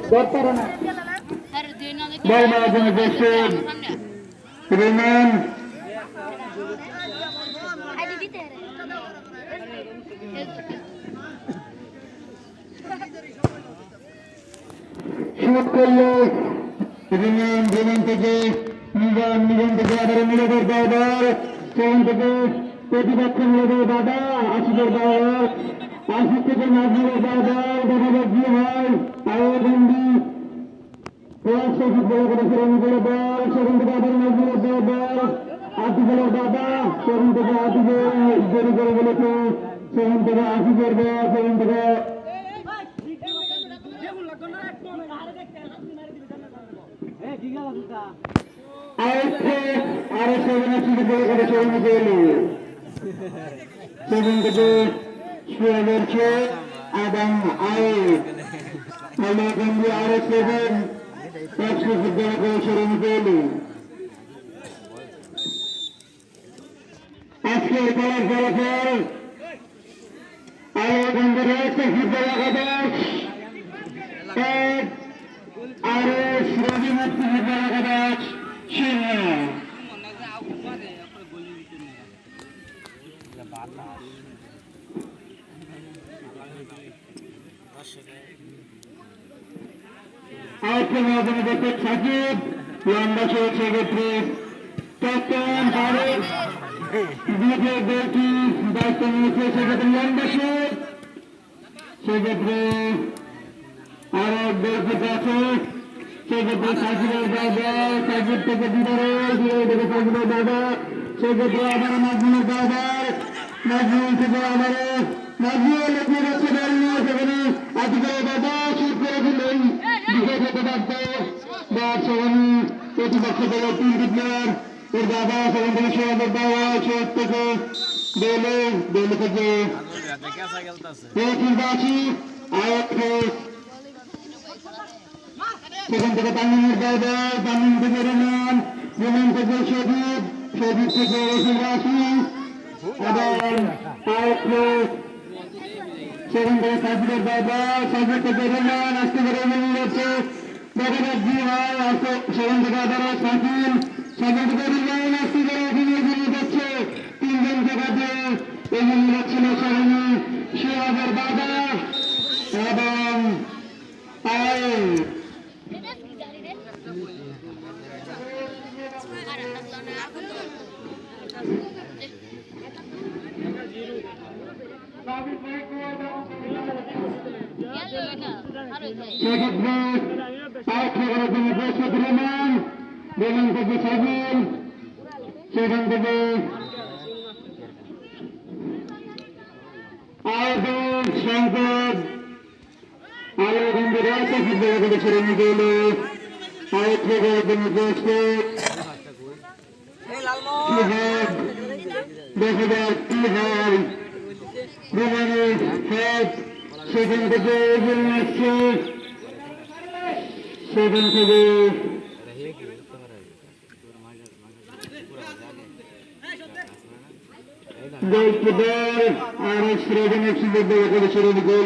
Dortarana. Balma organization. Remain. Shoot করলে remain থেকে নিগম থেকে আবার মিলেদের দাবার সেখান থেকে প্রতিপক্ষ মিলেদের দাদা আশিকের দাবার আশিক থেকে নাজিরের দাবার দেখা যাক কি হয় আয়োবন্দি প্রয়াসে ফুটবল করেছে রঙের বল সেখান থেকে আবার নাজিরের দাবার আতিকের দাদা সেখান থেকে আতিকে দেরি করে বলেছে সেখান থেকে আশিকের বল সেখান থেকে আরো সেখানে শুরু করে সেখানে গেলে সেখান থেকে শুয়ে যাচ্ছে এবং আরো সেভেন একশো ফুটবল করে সেখানে গেলে আজকে খেলার ফলাফল আরো বন্ধুর একশো ফুটবল একাদশ আরো রবীন্দ্রনাথ ফুটবল একাদশ সিংহ সাকিব লম্বা সেক্ষেত্রে ক্যাপ্টেন ভারত দ্বিতীয় গোলটি দায়িত্ব নিয়েছে সেক্ষেত্রে লম্বা সেক্ষেত্রে আরো গোলকিপ আছে সেক্ষেত্রে সাকিবের দাদা সাকিব থেকে দিদারে সাকিবের দাদা সেক্ষেত্রে আবার নাজমুলের দাদা নাজমুল থেকে আবারও নাজমুল এগিয়ে যাচ্ছে বল নিয়ে সেখানে আতিকের দাদা শুট করে দিলেন বিশেষ হতে পারত বাট সেখানে প্রতিপক্ষ দলের তিনটি প্লেয়ার এর দাদা সেখান থেকে সৌরভের দাদা শট থেকে বেলে থেকে সেখান থেকে তামিমের দাদা তামিম থেকে রোমান থেকে সজিব থেকে রসুল রাশি এবং সেখান থেকে সাজিদের দাদা সাজিদ থেকে রোমান আসতে করে যাচ্ছে দেখা যাক কি হয় সেখান থেকে আবারও সাকিল সেখান থেকে রোমান আসতে করে এগিয়ে যাচ্ছে তিনজন জায়গাতে এগিয়ে যাচ্ছিল সেখানে শিহাবের দাদা এবং সেক্ষেত্রে রোমান থেকে সাজিল সেখান থেকে আয়োজন সংকট আলো বন্ধু রয়েছে ফুটবল করে ছেড়ে নিতে এলো আয়ত্ত করার জন্য প্রস্তুত দেখা যাক কি হয় রোমানের হেড সেখান থেকে এগিয়ে আসছে সেখান থেকে গোলকিপার আর শ্রেণীর সুন্দর দল করে ছেড়ে দিতে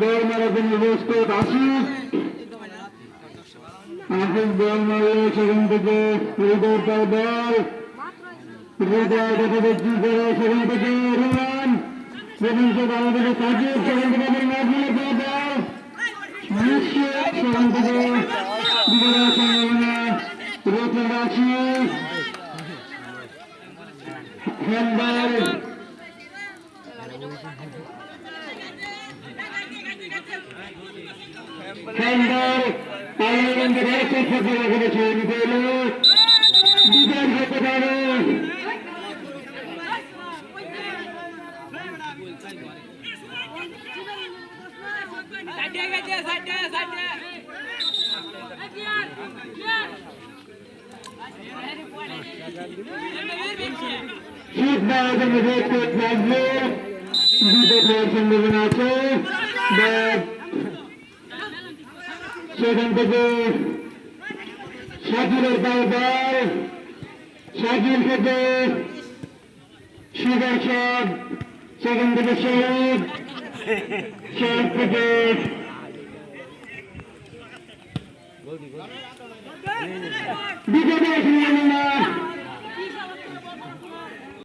বল মারার জন্য প্রস্তুত আশিস বল মারল সেখান থেকে হৃদয় তার বল হৃদয় দেখা যাচ্ছে সেখান থেকে রোমান সেখান থেকে আমাদের সাকিব সেখান থেকে আমাদের নাজমুলের বল সেখান থেকে বিজয়ের সম্ভাবনা রসুল রাশি হ্যান্ডবল আয়ারল্যান্ডের একশো ফুটবল করেছে বিজয় হতে পারে শীত দেওয়ার জন্য রেড লাগবে দুটো প্লেয়ার সম্ভাবনা আছে সেখান থেকে শাকিলের বল শাকিল থেকে সুদর্শন সেখান থেকে শহীদ শহীদ থেকে বিজেপি